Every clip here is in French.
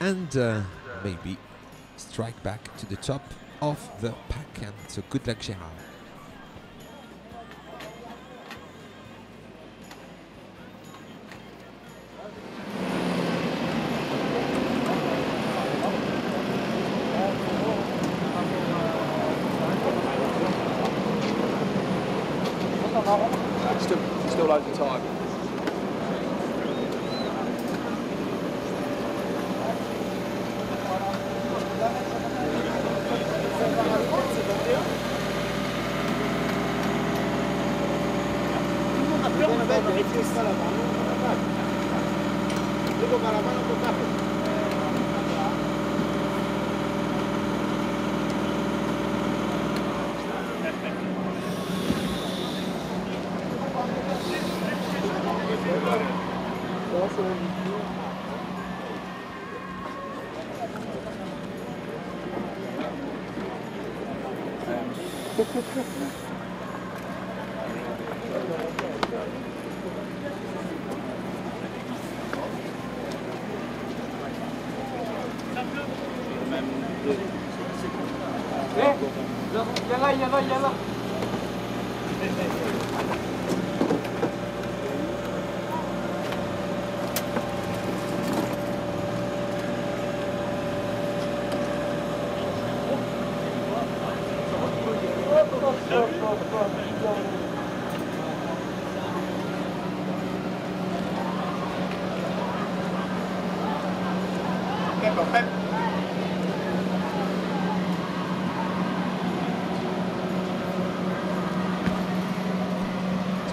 and maybe strike back to the top of the pack. And so good luck, Gérard. Still loads of time. يلا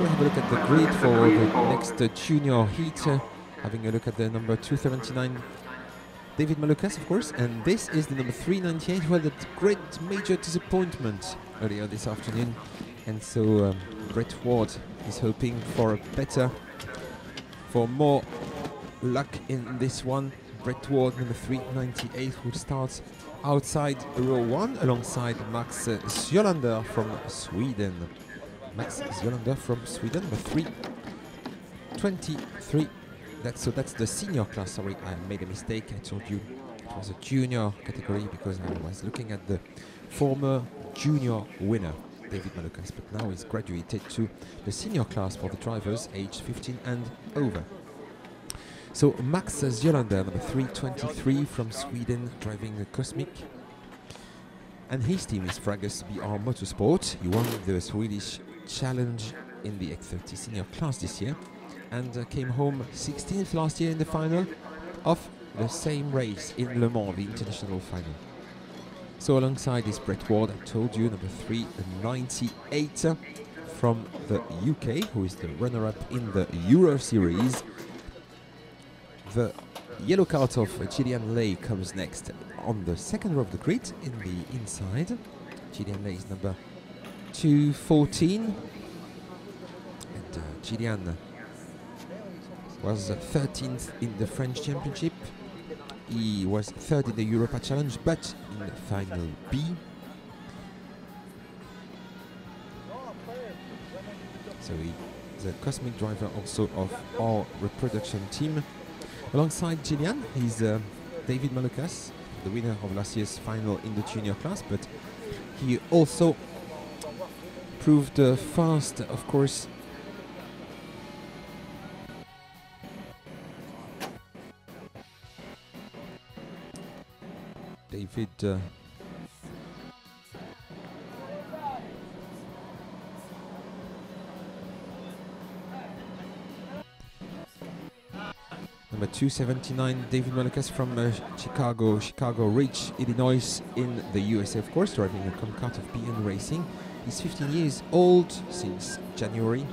So we have a look at the grid for the next junior heat. Having a look at the number 279, David Malukas, of course, and this is the number 398, who had a great major disappointment earlier this afternoon. And so Brett Ward is hoping for more luck in this one. Brett Ward, number 398, who starts outside row 1 alongside Max Sjölander from Sweden. Max Sjölander from Sweden, number 323. That's the senior class. Sorry, I made a mistake. I told you it was a junior category because I was looking at the former junior winner, David Malukas, but now he's graduated to the senior class for the drivers aged 15 and over. So Max Sjölander, number 323 from Sweden, driving the Cosmic. And his team is Fragus BR Motorsport. He won the Swedish Challenge in the X30 senior class this year and came home 16th last year in the final of the same race in Le Mans, the international final. So alongside is Brett Ward, I told you, number 398 from the UK, who is the runner-up in the Euro Series. The yellow cart of Gillian Lay comes next on the second row of the grid in the inside. Gillian Lay is number 214. And Gillian was 13th in the French Championship. He was third in the Europa Challenge, but in the final B. So he's a Cosmic driver also of our reproduction team. Alongside Gillian, he's David Malukas, the winner of last year's final in the junior class, but he also proved fast, of course. David number 279, David Malukas from Chicago Ridge, Illinois in the USA, of course, driving a Comcart of BN Racing. He's 15 years old since January.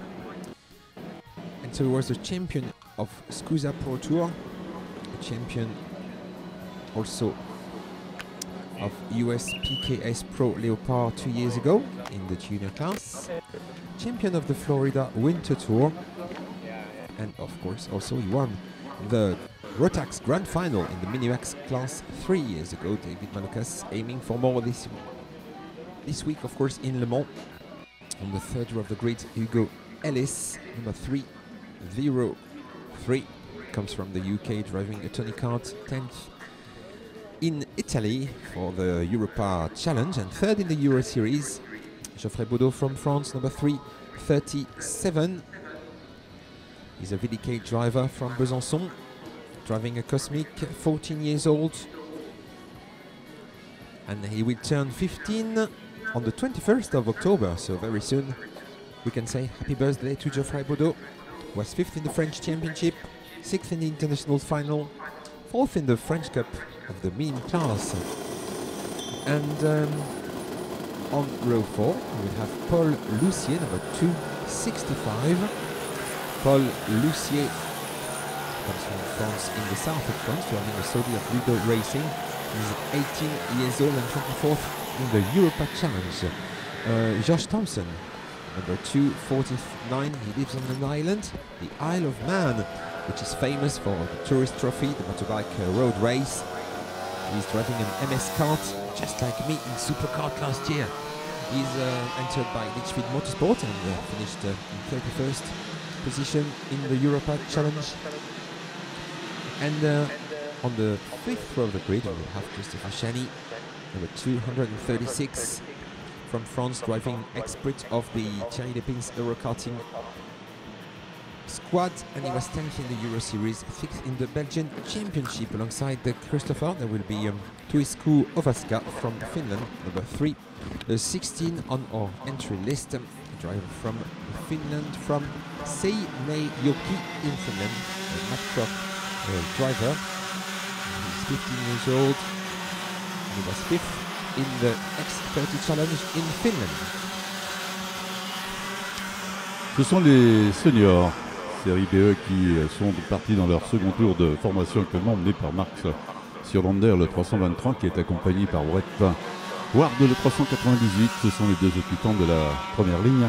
And so he was the champion of SCUSA Pro Tour, a champion also of US PKS Pro Leopard 2 years ago in the junior class, champion of the Florida Winter Tour, and of course also he won the Rotax Grand Final in the Minimax class 3 years ago. David Malukas aiming for more this week, of course, in Le Mans. On the third row of the grid, Hugo Ellis, number 303, comes from the UK, driving a Tony Kart, 10th in Italy for the Europa Challenge and third in the Euro Series. Geoffrey Baudot from France, number 337. He's a VDK driver from Besançon, driving a Cosmic, 14 years old. And he will turn 15 on the 21st of October, so very soon we can say happy birthday to Geoffrey Baudot. Was 5th in the French Championship, 6th in the International Final, 4th in the French Cup of the mean class. And on row 4 we have Paul Lussier, number 265. Paul Lussier comes from France, in the south of France, driving a Saudi of Ludo Racing. He's 18 years old and 24th in the Europa Challenge. Josh Thompson, number 249, he lives on an island, the Isle of Man, which is famous for the Tourist Trophy, the motorbike road race. He's driving an MS kart, just like me in Superkart last year. He's entered by Litchfield Motorsport and finished in 31st position in the Europa Challenge. And on the 5th row of the grid we have Christopher Chani, number 236, from France, driving expert of the Thierry Lepin's Eurokarting squad, and he was 10th in the Euro Series, 6th in the Belgian Championship. Alongside Christopher there will be Tuisku Ovaska from Finland, number 3, 16 on our entry list, a driver from Finland, from Seinäjoki in Finland, a Matchrock driver. He's 15 years old, and he was 5th in the X30 Challenge in Finland. Ce sont les seniors série BE qui sont partis dans leur second tour de formation actuellement, mené par Max Surlander, le 323, qui est accompagné par Brett Ward, le 398. Ce sont les deux occupants de la première ligne.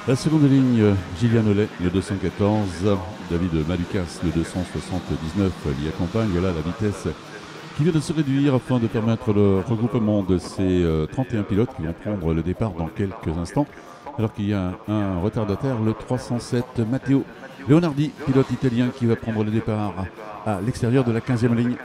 La seconde ligne, Gillian Ollet, le 214, David Malukas, le 279, l'y accompagne. Voilà la vitesse qui vient de se réduire afin de permettre le regroupement de ces 31 pilotes qui vont prendre le départ dans quelques instants. Alors qu'il y a un retardataire, le 307, Matteo Leonardi, pilote italien, qui va prendre le départ à l'extérieur de la 15e ligne.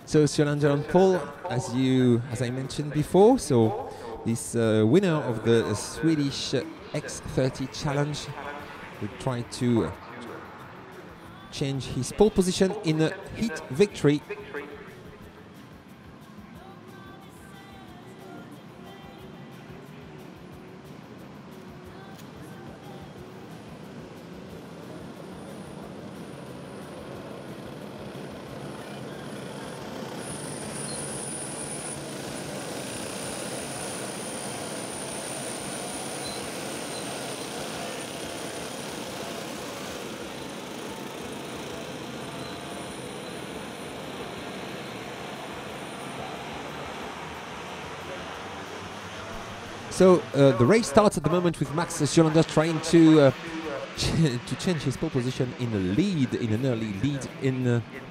So Surlander and Paul, as I mentioned before, so this winner of the Swedish X30 Challenge will try to change his pole position in a heat victory. So the race starts at the moment with Max Surlander trying to change his pole position in an early lead,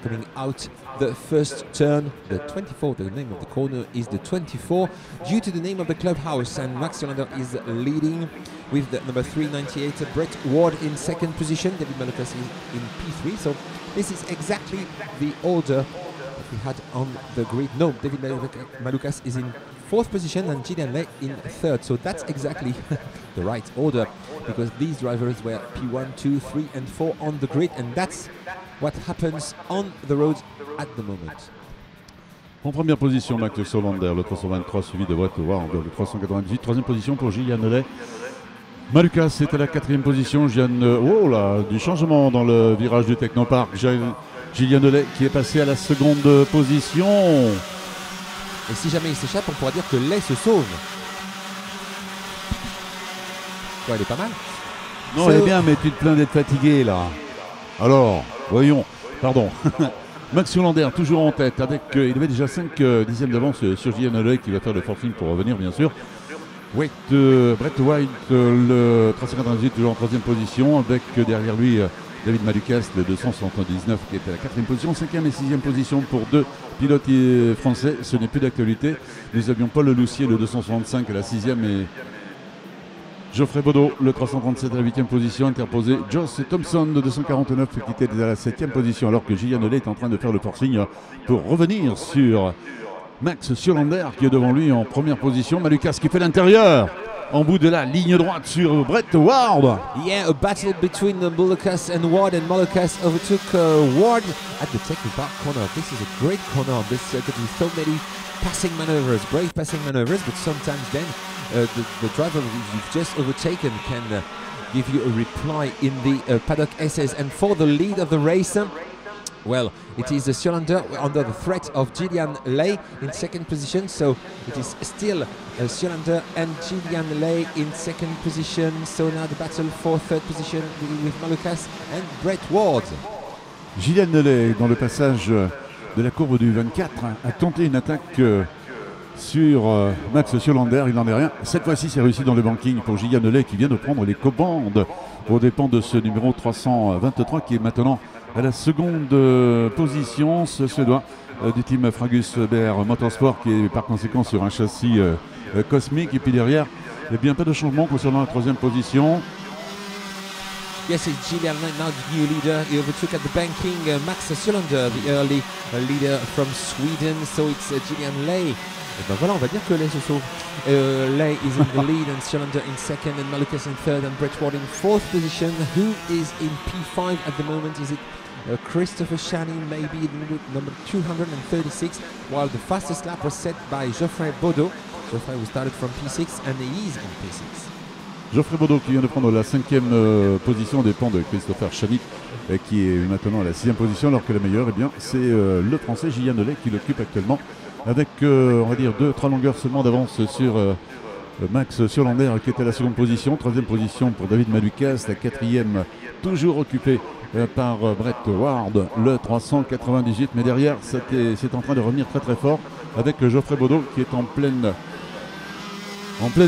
coming out the first turn. The 24, the name of the corner is the 24, due to the name of the clubhouse, and Max Surlander is leading with the number 398, Brett Ward in second position, David Malukas is in P3. So this is exactly the order that we had on the grid. No, David Malukas is in fourth position and Gillian Lay in third. So that's exactly the right order, because these drivers were P1, 2, 3 and 4 on the grid, and that's what happens on the road at the moment. En première position, Max Surlander, le 323, suivi de Brett Ward, le 398. Troisième position pour Gillian Lay. Malukas est à la quatrième position. Oh là, du changement dans le virage du Technopark. Gillian Lay qui est passé à la seconde position. Et si jamais il s'échappe, on pourra dire que Lay se sauve. Ouais, elle est pas mal. Non, elle est bien, mais tu te plains d'être fatigué là. Alors, voyons, pardon. Max Surlander toujours en tête avec, il avait déjà 5 dixièmes d'avance sur Gillian Lay qui va faire le forcing pour revenir bien sûr. Brett White, le 398, toujours en 3e position, avec derrière lui David Malukas, le 279 qui est à la 4e position, 5e et 6e position pour deux pilotes français. Ce n'est plus d'actualité. Nous avions Paul Loussier, le 265 à la 6e et Geoffrey Baudot, le 337 à la 8e position, interposé Joss Thompson, le 249 qui était à la 7e position, alors que Gillian Ollet est en train de faire le forcing pour revenir sur Max Sjölander qui est devant lui en première position. Malukas qui fait l'intérieur en bout de la ligne droite sur Brett Ward. Yeah, a battle between Malukas and Ward, and Malukas overtook Ward at the technical corner. This is a great corner on this circuit with so many passing maneuvers, brave passing maneuvers, but sometimes then the driver you've just overtaken can give you a reply in the paddock SS. And for the lead of the race, well, it is Sjölander under the threat of Gillian Ley in 2nd position, so it is still Sjölander and Gillian Ley in 2nd position. So now the battle for 3rd position with Malukas and Brett Ward. Gillian Ley, dans le passage de la courbe du 24, a tenté une attaque sur Max Sjölander. Il n'en est rien. Cette fois-ci, c'est réussi dans le banking pour Gillian Ley qui vient de prendre les commandes aux dépens de ce numéro 323 qui est maintenant à la 2e position, ce Suédois du team Fragus Bear Motorsport qui est par conséquent sur un châssis cosmique. Et puis derrière, il n'y a bien pas de changement concernant la 3e position. Yes, it's Gillian Ley, now the new leader. He overtook at the banking Max Sjölander, the early leader from Sweden. So it's Gillian Ley. Et ben voilà, on va dire que Ley se sauve. Ley is in the lead and Sjölander in 2nd and Malukas in 3rd and Brett Ward in 4th position. Who is in P5 at the moment? Is it Christopher Shani, maybe number 236, while the fastest lap was set by Geoffrey Baudot. Geoffrey who started from P6 and he is in P6. Geoffrey Baudot qui vient de prendre la 5e position aux dépens de Christopher Chani qui est maintenant à la 6e position, alors que la meilleure, eh bien, c'est le français Gillian Ollet qui l'occupe actuellement avec on va dire 2-3 longueurs seulement d'avance sur Max Sjölander qui est à la 2e position. 3e position pour David Malukas, la 4e toujours occupée par Brett Ward, le 398, mais derrière c'est en train de revenir très très fort avec Geoffrey Baudot qui est en plein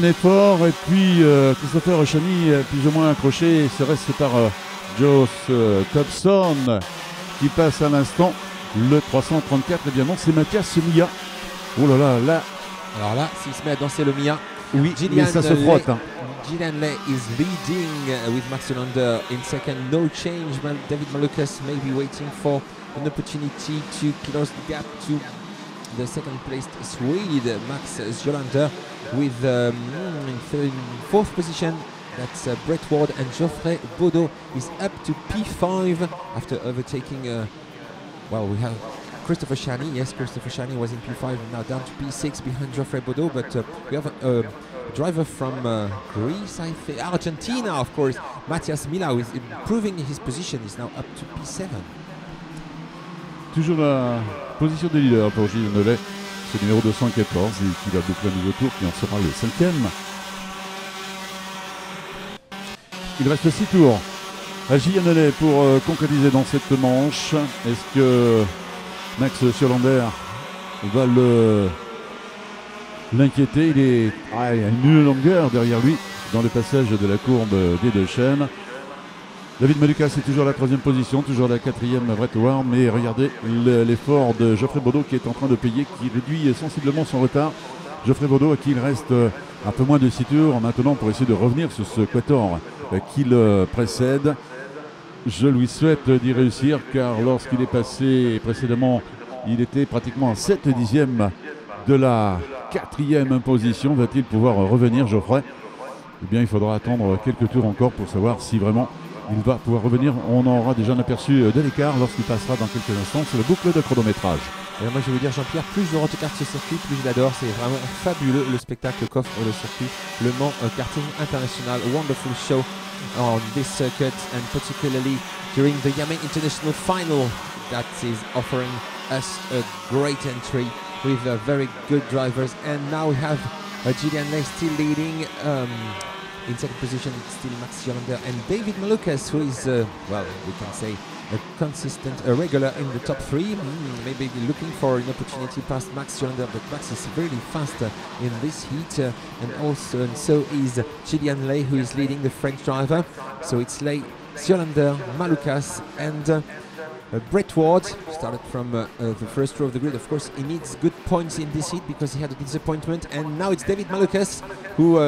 effort, et puis Christopher Chani plus ou moins accroché, se reste par Joss Thompson qui passe à l'instant le 334. Et bien non, c'est Mathias Mia. Oh là là, là. Alors là, s'il se met à danser le Mia, oui, mais ça se frotte. Gillian Ley is leading with Max Sjölander in 2nd. No change. David Malukas may be waiting for an opportunity to close the gap to the 2nd placed Swede, Max Sjölander, with in 4th position. That's Brett Ward, and Geoffrey Baudot is up to P5 after overtaking. Well, we have Christopher Shani. Yes, Christopher Shani was in P5 and now down to P6 behind Geoffrey Baudot. But we have a driver from Greece, I think, Argentina, of course. Matthias Mila, who is improving his position, is now up to P7. Toujours la position de leader pour Gillian Ollet, ce numéro 214, et qui va boucler un nouveau tour, qui en sera le 5e. Il reste 6 tours à Gillian Ollet pour concrétiser dans cette manche. Est-ce que Max Sjölander va l'inquiéter? Il y a une longueur derrière lui dans le passage de la courbe des deux chaînes. David Malukas est toujours à la 3e position, toujours à la 4e Brett Ward, mais regardez l'effort de Geoffrey Baudot qui est en train de payer, qui réduit sensiblement son retard. Geoffrey Baudot à qui il reste un peu moins de 6 tours maintenant pour essayer de revenir sur ce quator qui le précède. Je lui souhaite d'y réussir, car lorsqu'il est passé précédemment, il était pratiquement à 7 dixièmes de la 4e position. Va-t-il pouvoir revenir, Geoffrey? Eh bien, il faudra attendre quelques tours encore pour savoir si vraiment il va pouvoir revenir. On aura déjà un aperçu de l'écart lorsqu'il passera dans quelques instants sur le boucle de chronométrage. Et moi je vais vous dire, Jean-Pierre, plus je regarde ce circuit, plus je l'adore. C'est vraiment fabuleux le spectacle qu'offre le circuit Le Mans Karting International. A wonderful show on this circuit, and particularly during the Yamaha International Final, that is offering us a great entry with very good drivers. And now we have Gillian Ley still leading. In 2nd position, it's still Max Sjölander and David Malukas, who is, well, we can say a regular in the top three. Maybe looking for an opportunity past Max Jolander, but Max is really fast in this heat, and so is Gillian Lay, who is leading the French driver. So it's Lay, Jolander, Malukas, and Brett Ward started from the first row of the grid. Of course, he needs good points in this heat because he had a disappointment. And now it's David Malukas who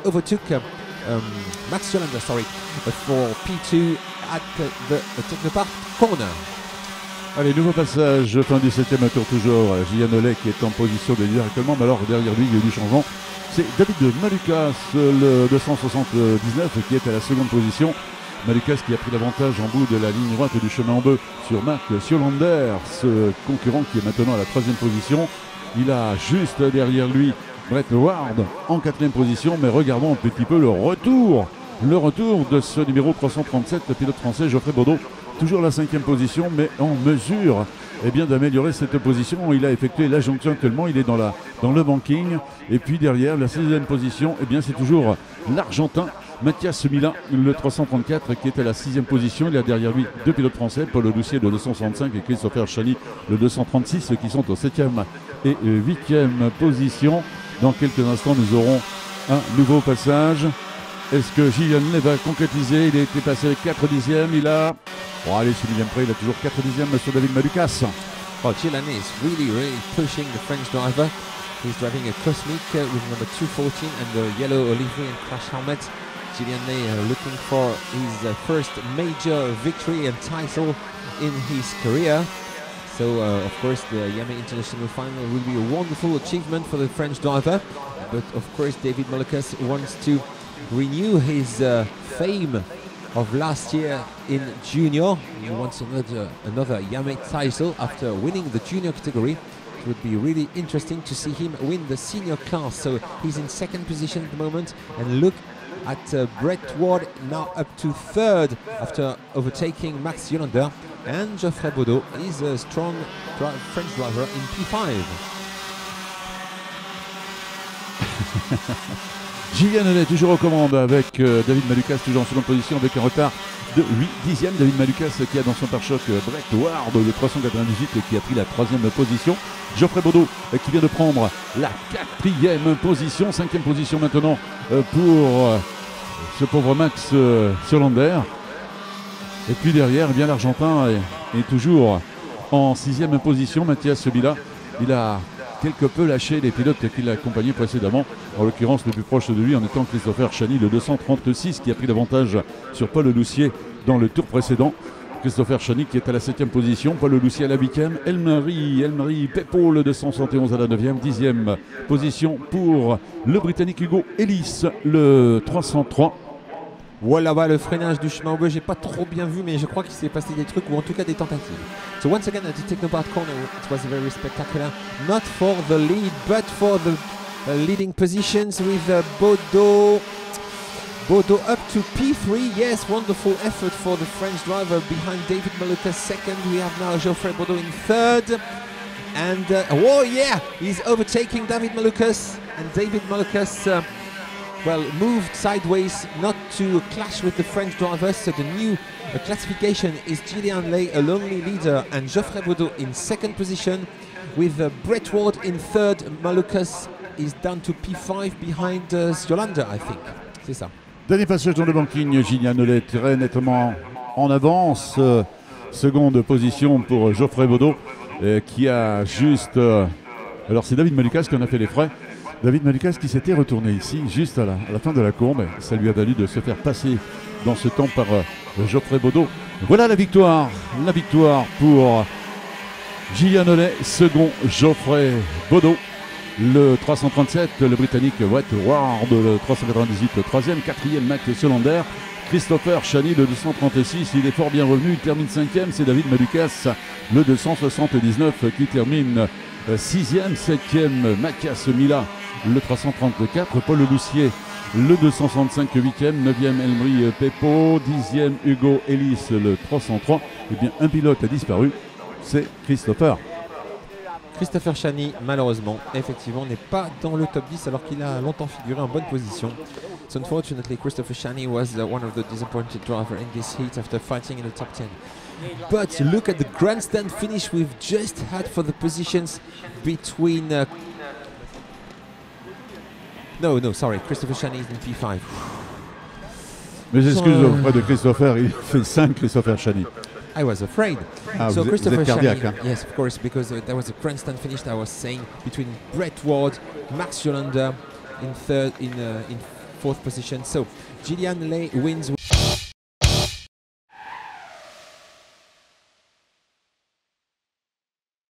overtook Max Jolander, for P2 at the Technopark corner. Allez, nouveau passage, fin du 7e tour toujours. Gillian Ollet qui est en position de leader actuellement, mais alors derrière lui, il y a eu du changement. C'est David Malukas, le 279, qui est à la seconde position. Malukas qui a pris l'avantage en bout de la ligne droite du chemin en bœuf sur Marc Jolander, ce concurrent qui est maintenant à la 3e position. Il a juste derrière lui Brett Ward en 4e position, mais regardons un petit peu le retour de ce numéro 337, le pilote français Geoffrey Baudot, toujours à la 5e position, mais en mesure d'améliorer cette position. Il a effectué la jonction actuellement, il est dans le banking, et puis derrière la 6e position, c'est toujours l'Argentin Mathias Mila, le 334, qui est à la 6e position. Il a derrière lui deux pilotes français, Paul Loussier le 265 et Christopher Chani le 236, qui sont aux 7e et 8e position. Dans quelques instants, nous aurons un nouveau passage. Est-ce que Gillian Lay va concrétiser? Il a été passé avec 4 dixièmes. Il a... Bon, allez, 6 millième près, il a toujours 4 dixièmes sur David Malukas. Oh, Gillian Lay is really pushing the French driver. He's driving a Cosmic with number 214 and the yellow livery and crash helmet. Gillian Lay looking for his first major victory and title in his career. So, of course, the Yamaha International Final will be a wonderful achievement for the French driver. But, of course, David Malukas wants to renew his fame of last year in junior. He wants another Yamaha title after winning the junior category. It would be really interesting to see him win the senior class. So, he's in second position at the moment. And look at Brett Ward, now up to third after overtaking Max Jolander. And Geoffrey Baudot is a strong French driver in P5. Gillian Ollet toujours aux commandes avec David Malukas toujours en seconde position avec un retard de 8 dixièmes. David Malukas qui a dans son pare-choc Brett Ward de 398 qui a pris la 3e position. Geoffrey Baudot qui vient de prendre la 4e position. 5e position maintenant pour ce pauvre Max Jolander. Et puis derrière, l'Argentin est toujours en 6e position. Mathias Mila, il a quelque peu lâché les pilotes qui l'accompagnaient précédemment. En l'occurrence, le plus proche de lui en étant Christopher Chani, le 236, qui a pris l'avantage sur Paul Loussier dans le tour précédent. Christopher Chani qui est à la 7e position, Paul Loussier à la 8e, Elmarie Peppo le 271 à la 9e, 10e position pour le Britannique Hugo Ellis, le 303. Voilà, le freinage du chemin au bœuf, j'ai pas trop bien vu, mais je crois qu'il s'est passé des trucs, ou en tout cas des tentatives. So once again, at the Technopark corner, it was very spectacular. Not for the lead, but for the leading positions with Baudot up to P3. Yes, wonderful effort for the French driver behind David Malukas second. We have now Geoffrey Baudot in third. And, he's overtaking David Malukas. And David Malukas... moved sideways not to clash with the French driver. So the new classification is Gillian Lay, a lonely leader, and Geoffrey Baudot in second position with Brett Ward in third. Malukas is down to P5 behind Jolander, I think. C'est ça. Dernier passage dans le banking, Gillian Ollet très nettement en avance. Seconde position pour Geoffrey Baudot qui a juste... alors c'est David Malukas qui en a fait les frais. David Malukas qui s'était retourné ici juste à la fin de la courbe. Ça lui a valu de se faire passer dans ce temps par Geoffrey Baudot. Voilà la victoire pour Gillian Ollet, second Geoffrey Baudot. Le 337, le Britannique Brett Ward, le 398, le 3e, 4e Max Jolander. Christopher Chani, le 236, il est fort bien revenu, il termine 5e. C'est David Malukas, le 279 qui termine 6e, 7e Mathias Mila, le 334, Paul Loussier, le 265, 8e, 9e Elmarie Peppo, 10e Hugo Ellis, le 303. Un pilote a disparu, c'est Christopher Chani, malheureusement, effectivement, n'est pas dans le top 10 alors qu'il a longtemps figuré en bonne position. So unfortunately, Christopher Chani was one of the disappointed drivers in this heat after fighting in the top 10. But look at the grandstand finish we've just had for the positions between... sorry, Christopher Chani is in P5. Mes excuses auprès de Christopher, il fait 5 Christopher Chani. I was afraid. Ah, so vous Christopher êtes cardiaque, Chani, hein. yes, of course, because there was a grandstand finish that I was saying between Brett Ward, Max Yolanda in fourth position. So Gillian Lay wins with